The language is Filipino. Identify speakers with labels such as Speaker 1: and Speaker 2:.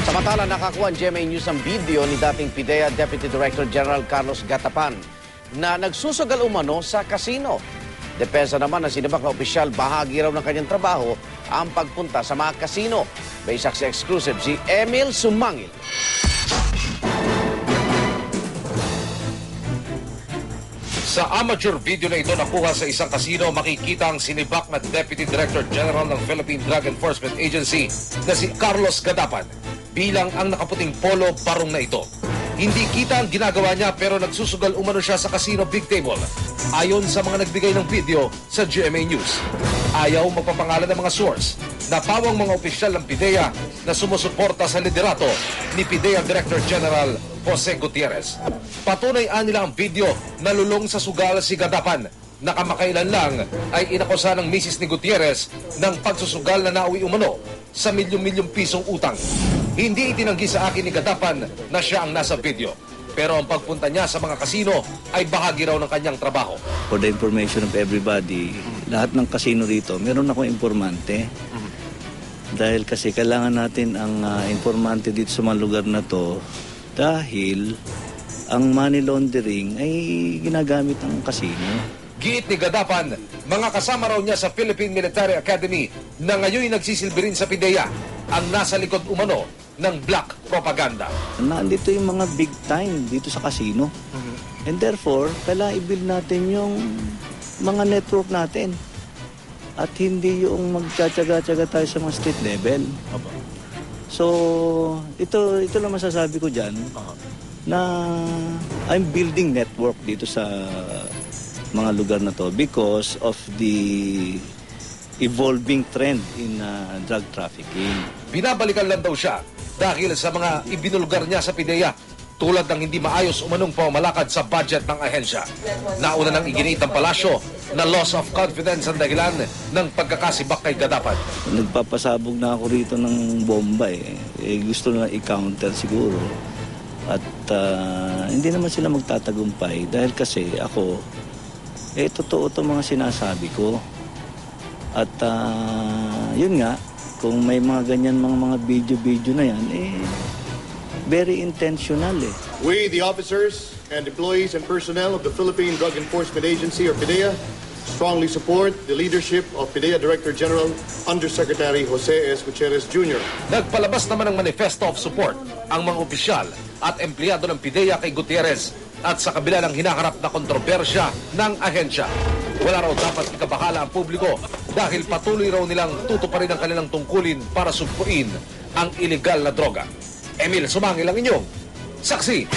Speaker 1: Samantala, nakakuha ang GMA News ang video ni dating PIDEA Deputy Director General Carlos Gatapan na nagsusugal umano sa kasino. Depensa naman ng sinibak na opisyal, bahagi raw ng kanyang trabaho ang pagpunta sa mga kasino. May saksi exclusive si Emil Sumangil.
Speaker 2: Sa amateur video na ito nakuha sa isang kasino, makikita ang sinibak na Deputy Director General ng Philippine Drug Enforcement Agency na si Carlos Gatapan bilang ang nakaputing polo barong na ito. Hindi kita ang ginagawa niya pero nagsusugal umano siya sa casino big table. Ayon sa mga nagbigay ng video sa GMA News. Ayaw magpapangalan ng mga source na pawang mga opisyal ng PIDEA na sumusuporta sa liderato ni PIDEA Director General Jose Gutierrez. Patunay nila ang video na lulong sa sugal si Gatapan na kamakailan lang ay inakusa ng misis ni Gutierrez ng pagsusugal na nauwi umano sa milyong-milyong pisong utang. Hindi itinanggi sa akin ni Gatapan na siya ang nasa video. Pero ang pagpunta niya sa mga kasino ay bahagi raw ng kanyang trabaho.
Speaker 3: For the information of everybody, lahat ng kasino rito, meron akong informante. Dahil kasi kailangan natin ang informante dito sa mga lugar na to dahil ang money laundering ay ginagamit ng kasino.
Speaker 2: Giit ni Gatapan, mga kasama raw niya sa Philippine Military Academy na ngayon nagsisilbi rin sa PIDEA ang nasa likod umano ng black propaganda.
Speaker 3: Nandito yung mga big time dito sa kasino. And therefore, kailangan i-build natin yung mga network natin. At hindi yung magtsatsaga-tsaga tayo sa mga street level. So, ito lang masasabi ko dyan na I'm building network dito sa mga lugar na to because of the evolving trend in drug trafficking.
Speaker 2: Binabalikan lang daw siya dahil sa mga ibinulgar niya sa PIDEA tulad ng hindi maayos umanong pamamalakad sa budget ng ahensya. Nauna nang iginit ang palasyo na loss of confidence ang dahilan ng pagkakasibak kay Gatapan.
Speaker 3: Nagpapasabog na ako rito ng bomba gusto na i-counter siguro. At hindi naman sila magtatagumpay dahil kasi ako, totoo itong mga sinasabi ko. At yun nga, kung may mga ganyan mga video na yan, very intentional
Speaker 4: We, the officers and employees and personnel of the Philippine Drug Enforcement Agency or PIDEA, strongly support the leadership of PIDEA Director General Undersecretary Jose S. Gutierrez Jr.
Speaker 2: Nagpalabas naman ng manifesto of support ang mga opisyal at empleyado ng PIDEA kay Gutierrez at sa kabila ng hinaharap na kontrobersya ng ahensya. Wala raw dapat ikabahala ang publiko dahil patuloy raw nilang tutuparin ang kanilang tungkulin para sugpuin ang iligal na droga. Emil Sumangil ang inyong saksi.